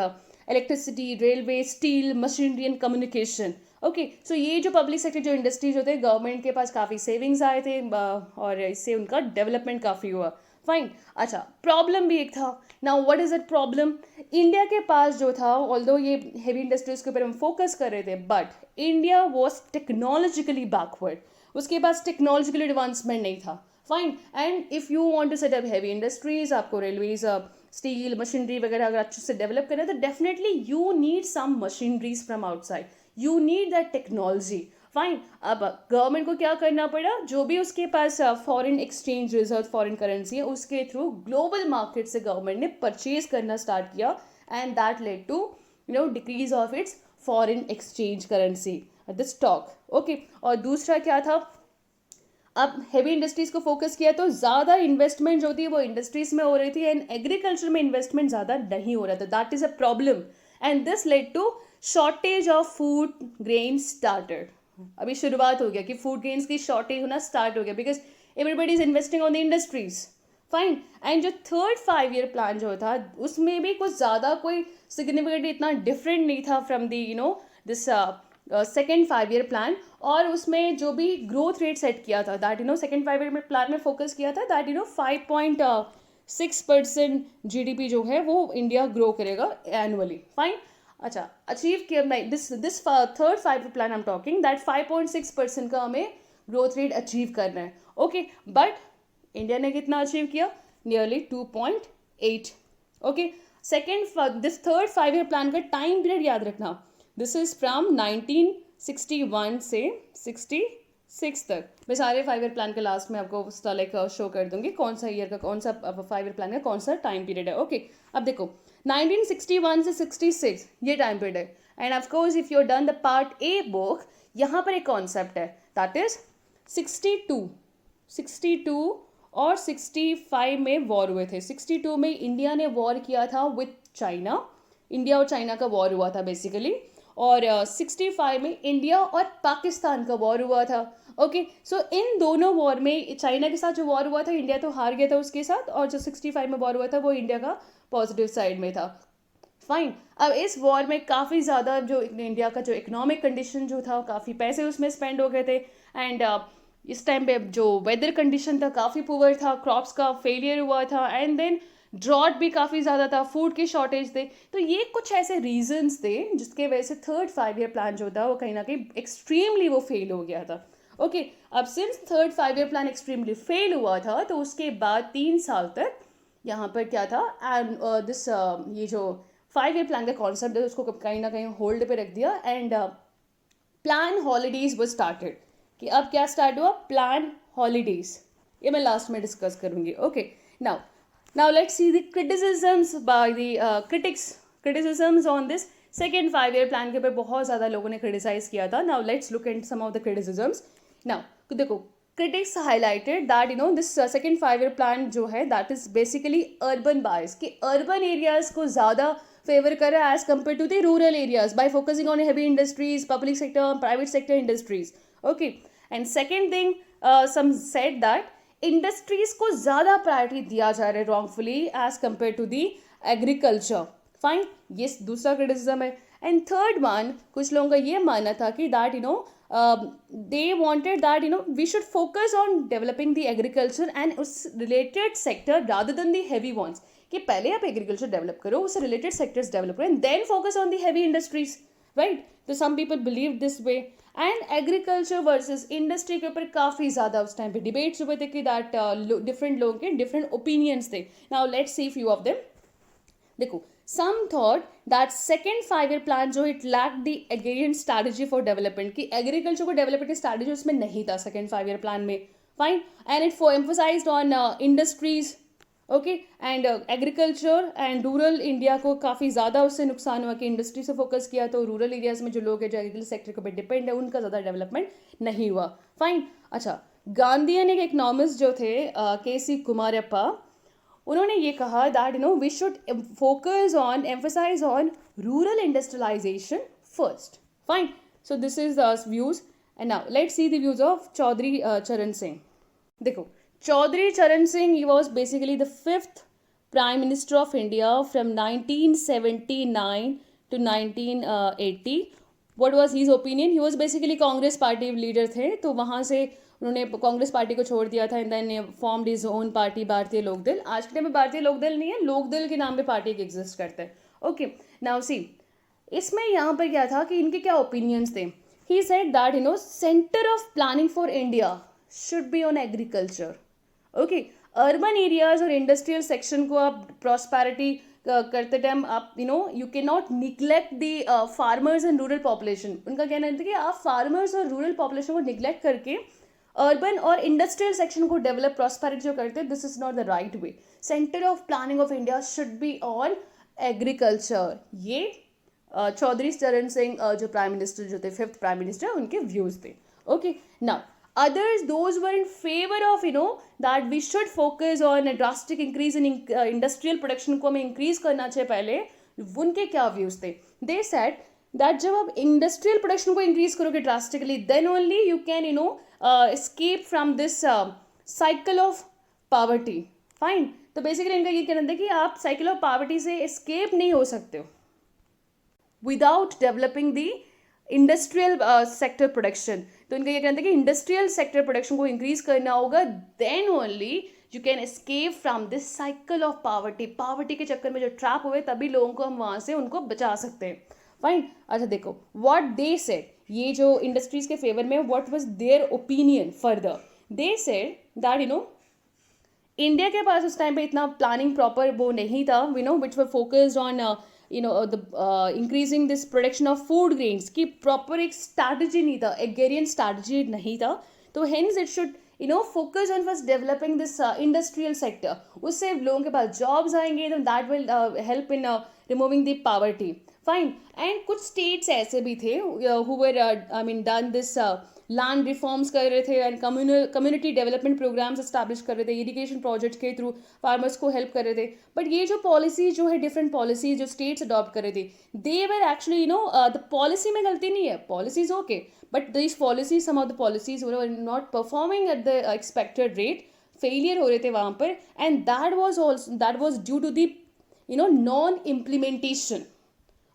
electricity, railway, steel, machinery and communication. Okay, so ये जो पब्लिक सेक्टर जो इंडस्ट्रीज होते हैं गवर्नमेंट के पास काफ़ी सेविंग्स आए थे और इससे उनका डेवलपमेंट काफ़ी हुआ. फाइन. अच्छा, प्रॉब्लम भी एक था. Now what is that problem? India के पास जो था, ऑल्दो ये हेवी इंडस्ट्रीज के ऊपर हम फोकस कर रहे थे, but India was technologically backward. उसके पास टेक्नोलॉजिकल एडवांसमेंट नहीं था. Fine. And if you want to set up heavy industries, आपको रेलवेज, स्टील, मशीनरी वगैरह अगर अच्छे से डेवलप करना है तो definitely you need some machineries from outside. You need that technology. Fine. अब गवर्नमेंट को क्या करना पड़ा, जो भी उसके पास foreign exchange reserve foreign currency है उसके थ्रू ग्लोबल मार्केट से गवर्नमेंट ने परचेज करना स्टार्ट किया. And that led to decrease of its foreign exchange currency the stock. Okay, और दूसरा क्या था, अब हेवी इंडस्ट्रीज को फोकस किया तो ज़्यादा इन्वेस्टमेंट जो थी वो इंडस्ट्रीज में हो रही थी एंड एग्रीकल्चर में इन्वेस्टमेंट ज़्यादा नहीं हो रहा था. That is a problem and this led to shortage of food grain started. अभी शुरुआत हो गया कि फूड ग्रेन्स की शॉर्टेज होना स्टार्ट हो गया because everybody is investing on the industries. Fine. And जो थर्ड 5 ईयर प्लान जो था उसमें भी कुछ ज़्यादा कोई सिग्निफिकेंटली इतना डिफरेंट नहीं था from the this second 5 year plan. और उसमें जो भी ग्रोथ रेट सेट किया था दैट सेकेंड 5 ईयर प्लान में फोकस किया था दैट 5 6% GDP जो है वो इंडिया ग्रो करेगा एनुअली. फाइन. अच्छा, अचीव किया this third 5 plan I am talking that 5.6% का हमें ग्रोथ रेट अचीव करना है. ओके, बट इंडिया ने कितना अचीव किया? Nearly 2.8. Okay, second this third 5 year plan का टाइम पीरियड याद रखना. दिस इज फ्रॉम 1961 से 66 तक. मैं सारे 5 ईयर प्लान के लास्ट में आपको लाइक शो कर दूंगी कौन सा ईयर का कौन सा 5 ईयर प्लान का कौन सा टाइम पीरियड है. ओके, अब देखो 1961 से 66 ये टाइम पीरियड है. End of course if you done the part a book, यहाँ पर एक कॉन्सेप्ट है दैट इज 62 और 65 में वॉर हुए थे. 62 में इंडिया ने वॉर किया था विथ चाइना. इंडिया और चाइना का वॉर हुआ था बेसिकली. और 65 में इंडिया और पाकिस्तान का वॉर हुआ था. ओके, सो इन दोनों वॉर में चाइना के साथ जो वॉर हुआ था इंडिया तो हार गया था उसके साथ, और जो 65 में वॉर हुआ था वो इंडिया का पॉजिटिव साइड में था. फाइन. अब इस वॉर में काफ़ी ज़्यादा जो इंडिया का जो इकोनॉमिक कंडीशन जो था, काफ़ी पैसे उसमें स्पेंड हो गए थे. एंड इस टाइम पे जो वेदर कंडीशन था काफ़ी पुअर था, क्रॉप्स का फेलियर हुआ था, एंड देन ड्रॉट भी काफ़ी ज़्यादा था, फूड की शॉर्टेज थे. तो ये कुछ ऐसे रीजंस थे जिसके वजह से थर्ड 5 ईयर प्लान जो था वो कहीं ना कहीं एक्सट्रीमली वो फेल हो गया था. ओके, अब since third 5 year plan extremely fail हुआ था तो उसके बाद 3 साल तक यहाँ पर क्या था, एंड दिस ये जो 5 ईयर प्लान का कॉन्सेप्ट है उसको कहीं ना कहीं होल्ड पे रख दिया. एंड प्लान हॉलीडेज वो स्टार्टेड. कि अब क्या स्टार्ट हुआ? Plan holidays. ये मैं लास्ट में डिस्कस करूँगी. Okay, now let's see the criticisms by the criticisms on this second 5 year plan के ऊपर बहुत ज़्यादा लोगों ने क्रिटिसाइज किया था. now let's look at some of the criticisms. now देखो, critics highlighted that this second 5 year plan जो है that is basically urban bias, कि urban areas को ज़्यादा favor कर रहा है as compared to the rural areas by focusing on heavy industries, public sector, private sector industries. okay, and second thing some said that industries को ज़्यादा प्रायोरिटी दिया जा रहा है wrongfully as compare to the agriculture. Fine, ये दूसरा क्रिटिसिज्म है. एंड थर्ड वन, कुछ लोगों का ये मानना था कि that they wanted that we should focus on developing the agriculture and उस related sector rather than the heavy ones. कि पहले आप एग्रीकल्चर डेवलप करो, उससे रिलेटेड सेक्टर्स डेवलप करो and then focus on the heavy industries. Right, तो some people believe this way. And agriculture versus industry के ऊपर काफ़ी ज़्यादा उस टाइम पे डिबेट्स हुए थे कि दैट डिफरेंट लोगों के डिफरेंट ओपिनियंस थे. Now let's see few of them. देखो, some thought that second 5 year plan जो it lack the again strategy for development, कि एग्रीकल्चर को डेवलपमेंट की स्ट्रैटेजी उसमें नहीं था सेकेंड 5 ईयर प्लान में. Fine, and it emphasised on industries. Okay, and agriculture and rural India को काफ़ी ज़्यादा उससे नुकसान हुआ कि इंडस्ट्री से फोकस किया तो रूरल एरियाज में जो लोग हैं जो एग्रीकल्चर सेक्टर के ऊपर डिपेंड है उनका ज़्यादा डेवलपमेंट नहीं हुआ. फाइन. अच्छा, गांधीयन एक इकोनॉमिस्ट जो थे के.सी. कुमारप्पा, उन्होंने ये कहा that we should focus on emphasise on rural industrialisation first. Fine, so this is the views. And now let's see the views of Chaudhary Charan Singh. देखो, Chaudhary Charan Singh, he was basically the 5th Prime Minister of India from 1979 to 1980. What was his opinion? He was basically Congress party leader थे, तो वहाँ से उन्होंने कांग्रेस पार्टी को छोड़ दिया था and then formed his own party Bharatiya Lok Dal. आज के टाइम में भारतीय लोकदल नहीं है, लोकदल के नाम पे पार्टी एग्जिस्ट करते हैं. ओके, नाउ सी, इसमें यहाँ पर क्या था कि इनके क्या ओपिनियंस थे. He said that centre of planning for India should be on agriculture. Okay, urban areas और इंडस्ट्रियल सेक्शन को आप प्रॉस्पेरिटी करते टाइम आप you can not neglect the farmers and rural population. उनका कहना है कि आप फार्मर्स और रूरल पॉपुलेशन को निग्लेक्ट करके अर्बन और इंडस्ट्रियल सेक्शन को डेवलप प्रॉस्पेरिटी जो करते हैं, this is not the right way. Centre of planning of India should be on agriculture. ये चौधरी चरण सिंह जो प्राइम मिनिस्टर जो थे 5th प्राइम मिनिस्टर, उनके व्यूज थे. Okay, now others those were in favor of that we should focus on a drastic increase in industrial production को हमें increase करना चाहिए पहले. उनके क्या views थे? They said that जब आप industrial production को increase करोगे drastically, then only you can escape from this cycle of poverty. Fine, तो basically इनका ये कहना था कि आप cycle of poverty से escape नहीं हो सकते हो without developing the industrial sector production. तो इनका ये कहना था कि इंडस्ट्रियल सेक्टर प्रोडक्शन को इंक्रीज करना होगा, then only you can escape from this cycle of poverty के चक्कर में जो ट्रैप हुए तभी लोगों को हम वहाँ से उनको बचा सकते हैं. फाइन. अच्छा देखो व्हाट दे सेड, ये जो इंडस्ट्रीज के फेवर में what was their opinion further. They said that India के पास उस टाइम पे इतना प्लानिंग प्रॉपर वो नहीं था, which were focused on the increasing this production of food grains की प्रॉपर एक स्ट्रैटेजी नहीं था, एग्रेरियन स्ट्रैटेजी नहीं था. तो hence it should focus on first developing this industrial sector. उससे लोगों के पास जॉब्स आएंगे, तो that will help in removing the poverty. Fine. And कुछ स्टेट्स ऐसे भी थे who were done this land reforms कर रहे थे and community development programmes establish कर रहे थे, इरिगेशन प्रोजेक्ट्स के थ्रू फार्मर्स को हेल्प कर रहे थे. बट ये जो पॉलिसी जो है, डिफरेंट पॉलिसीज जो स्टेट्स अडॉप्ट कर रहे थे, they were actually the policy में गलती नहीं है, policies okay, but this policy some of the policies were not performing at the expected rate, failure हो रहे थे वहाँ पर. And that was due to the non implementation.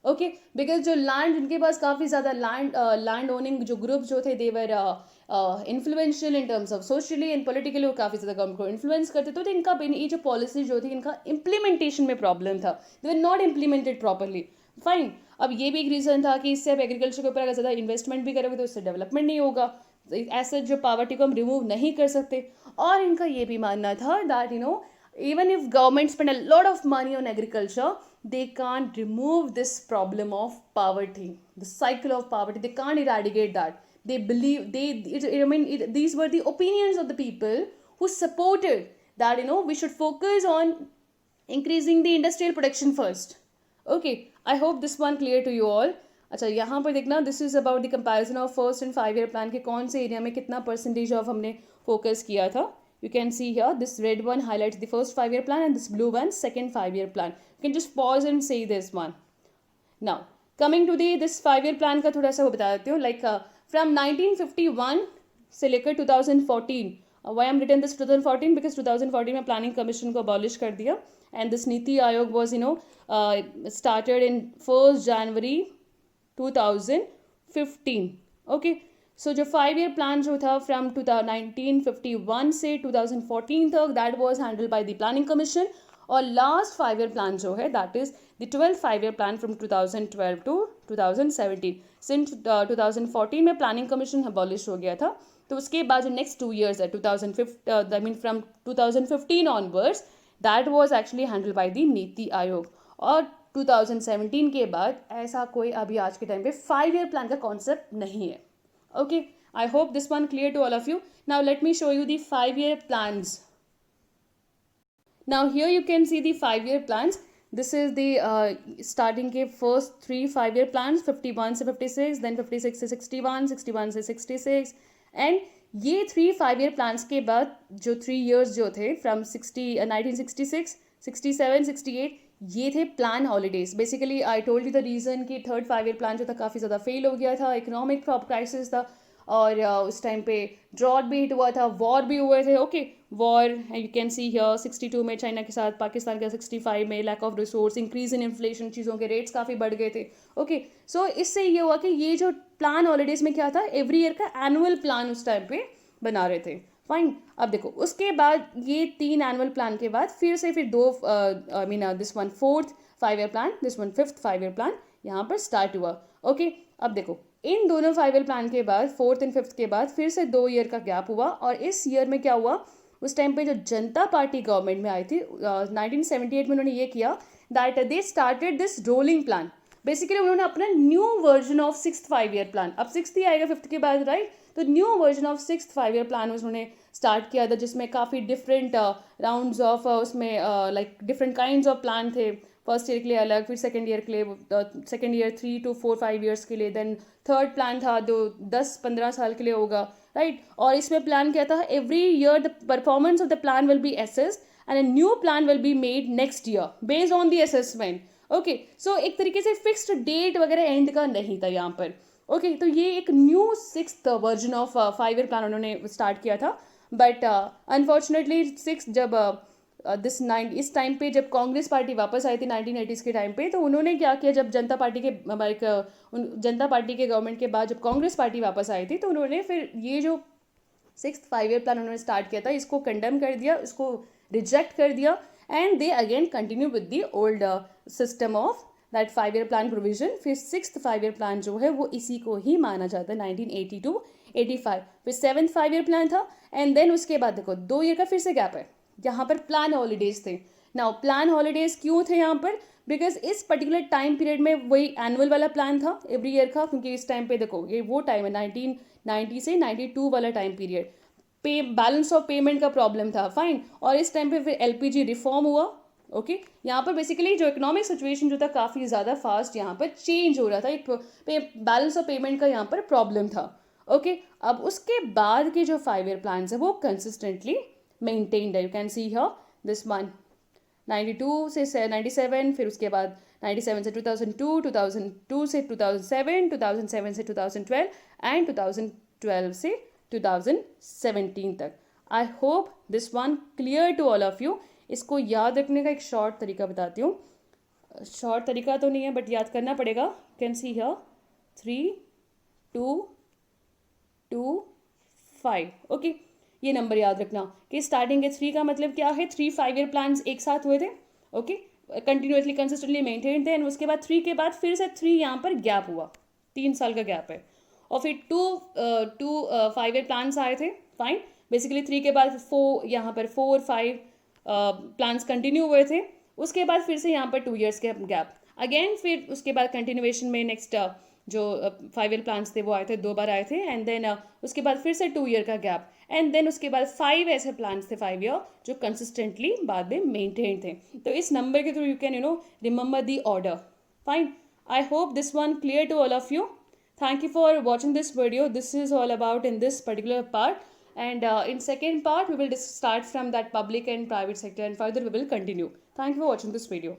Okay, because जो लैंड जिनके पास काफ़ी ज़्यादा लैंड ओनिंग जो ग्रुप जो थे, they were influential in terms of socially and politically, वो काफ़ी ज़्यादा गवर्नमेंट को इन्फ्लुएंस करते. तो इनका ये जो पॉलिसी जो थी, इनका इम्प्लीमेंटेशन में प्रॉब्लम था, they were not implemented properly. Fine. अब ये भी एक रीज़न था कि इससे अब एग्रीकल्चर के ऊपर अगर ज़्यादा इन्वेस्टमेंट भी करोगे तो इससे डेवलपमेंट नहीं होगा, ऐसे जो पॉवर्टी को हम रिमूव नहीं कर सकते. और इनका ये भी मानना था that even if government spend a lot of money on agriculture, they can't remove this problem of poverty, the cycle of poverty. They can't eradicate that. They believe these were the opinions of the people who supported that we should focus on increasing the industrial production first. Okay, I hope this one clear to you all. अच्छा, यहाँ पर देखना, this is about the comparison of first and 5 year plan के कौन से एरिया में कितना परसेंटेज ऑफ हमने फोकस किया था. You can see here this red one highlights the first 5 year plan and this blue one second 5 year plan. You can just pause and say this one. Now coming to this 5 year plan का थोड़ा सा वो बता देती हूँ. Like from 1951 से लेकर 2014. Why I'm written this 2014? Because 2014 में planning commission को abolish कर दिया and this NITI Aayog was started in 1st January 2015. Okay. सो जो 5 year प्लान जो था फ्रॉम 1951 से 2014 तक, that was handled by the planning commission. और लास्ट 5 year प्लान जो है, that is the 12th 5 year प्लान फ्रॉम 2012 टू 2017. सिंस 2014 में प्लानिंग कमीशन अबॉलिश हो गया था, तो उसके बाद जो नेक्स्ट 2 years है 2015 from 2015 onwards, that was actually handled by the NITI Aayog. और 2017 के बाद ऐसा कोई अभी आज के टाइम पे 5 year प्लान का कॉन्सेप्ट नहीं है. Okay, I hope this one clear to all of you. Now let me show you the 5 year plans. Now here you can see the 5 year plans. This is the starting के first 3 5 year plans, 51 से 56, then 56 से 61, 61 से 66, and ये 3 5 year plans के बाद जो 3 years जो थे from 1966, 67, 68, ये थे plan holidays. Basically I told you the reason कि थर्ड 5 year प्लान जो था काफ़ी ज़्यादा फेल हो गया था, इकोनॉमिक क्राइसिस था, और उस टाइम पे ड्रॉट भी हिट हुआ था, वॉर भी हुए थे. Okay, war you can see here 62 में चाइना के साथ, पाकिस्तान के 65 में, lack of resource, increase in inflation, चीज़ों के रेट्स काफ़ी बढ़ गए थे. ओके, सो इससे ये हुआ कि ये जो प्लान हॉलीडेज में क्या था, एवरी ईयर का एनुअल प्लान उस टाइम पे बना रहे थे. फाइन. अब देखो उसके बाद ये 3 एनुअल प्लान के बाद फिर 2 this one 4th 5 year plan, this one 5th 5 year plan यहाँ पर स्टार्ट हुआ. ओके, अब देखो इन दोनों 5 year प्लान के बाद 4th and 5th के बाद फिर से 2 year का गैप हुआ. और इस ईयर में क्या हुआ, उस टाइम पे जो जनता पार्टी गवर्नमेंट में आई थी 1978 में, उन्होंने ये किया that they started this rolling plan. Basically उन्होंने अपना new version of 6th 5 year plan, अब 6th ही आएगा 5th के बाद, राइट. तो new version of 6th 5 year plan उन्होंने स्टार्ट किया था, जिसमें काफ़ी डिफरेंट राउंड्स ऑफ उसमें like different kinds of plan थे. फर्स्ट ईयर के लिए अलग, फिर सेकेंड ईयर के लिए, सेकेंड ईयर 3 to 4 5 years के लिए, देन थर्ड प्लान था जो 10-15 साल के लिए होगा, राइट. और इसमें प्लान क्या था, every year the performance of the plan will be assessed and a new plan will be made next year based on the assessment. Okay, so एक तरीके से फिक्स्ड डेट वगैरह एंड का नहीं था यहाँ पर. ओके, तो ये एक new 6th version of 5 year plan उन्होंने स्टार्ट किया था. बट अनफॉर्चुनेटली 6 जब इस टाइम पे जब कांग्रेस पार्टी वापस आई थी 1980s के टाइम पे, तो उन्होंने क्या किया, जब जनता पार्टी के गवर्नमेंट के बाद जब कांग्रेस पार्टी वापस आई थी, तो उन्होंने फिर ये जो सिक्स्थ 5 ईयर प्लान उन्होंने स्टार्ट किया था, इसको कंडेम कर दिया, इसको रिजेक्ट कर दिया, and they again continue with the old system of that 5 year plan provision. फिर सिक्स्थ 5 ईयर प्लान जो है वो इसी को ही माना जाता है 1982-85। फिर सेवन्थ 5 ईयर प्लान था, एंड देन उसके बाद देखो 2 ईयर का फिर से गैप है। यहाँ पर प्लान हॉलीडेज थे। नाउ प्लान हॉलीडेज क्यों थे यहाँ पर? बिकॉज इस पर्टिकुलर टाइम पीरियड में वही एनुअल वाला प्लान था एवरी ईयर का, क्योंकि इस टाइम पे देखो ये वो टाइम है 1990 से 92 वाला टाइम पीरियड, पे बैलेंस ऑफ पेमेंट का प्रॉब्लम था, फाइन। और इस टाइम पे फिर एलपीजी रिफॉर्म हुआ। ओके यहाँ पर बेसिकली जो इकोनॉमिक सिचुएशन जो था काफ़ी ज़्यादा फास्ट यहाँ पर चेंज हो रहा था, एक बैलेंस ऑफ पेमेंट का यहाँ पर प्रॉब्लम था। ओके अब उसके बाद के जो 5 ईयर प्लान है वो कंसिस्टेंटली मेंटेन्ड है। You can see here this one 92 से 97, फिर उसके बाद 97 से 2002, 2002 से 2007, 2007 से 2012 एंड 2012 से 2017 तक। I hope this one clear to all of you. इसको याद रखने का एक शॉर्ट तरीका बताती हूँ, शॉर्ट तरीका तो नहीं है बट याद करना पड़ेगा। Can see here 3, 2, 2, 5। ओके ये नंबर याद रखना कि स्टार्टिंग के 3 का मतलब क्या है, 3 5 ईयर प्लान एक साथ हुए थे। ओके कंटिन्यूसली कंसिस्टेंटली मेंटेन थे, एंड उसके बाद 3 के बाद फिर से 3 यहाँ पर गैप हुआ, 3 साल का गैप है। और फिर 2 5 ईयर प्लान्स आए थे, फाइन। बेसिकली 3 के बाद 4 यहाँ पर 4 5 प्लान्स कंटिन्यू हुए थे। उसके बाद फिर से यहाँ पर 2 ईयर्स के गैप अगेन, फिर उसके बाद कंटिन्यूएशन में नेक्स्ट जो 5 ईयर प्लान्स थे वो आए थे, 2 बार आए थे, एंड देन उसके बाद फिर से 2 ईयर का गैप, एंड देन उसके बाद 5 ऐसे प्लान्स थे 5 ईयर जो कंसिस्टेंटली बाद में मेंटेन थे। तो इस नंबर के through you can remember the order, fine. I hope this one clear to all of you. Thank you for watching this video. This is all about in this particular part, and in second part we will start from that public and private sector, and further we will continue. Thank you for watching this video.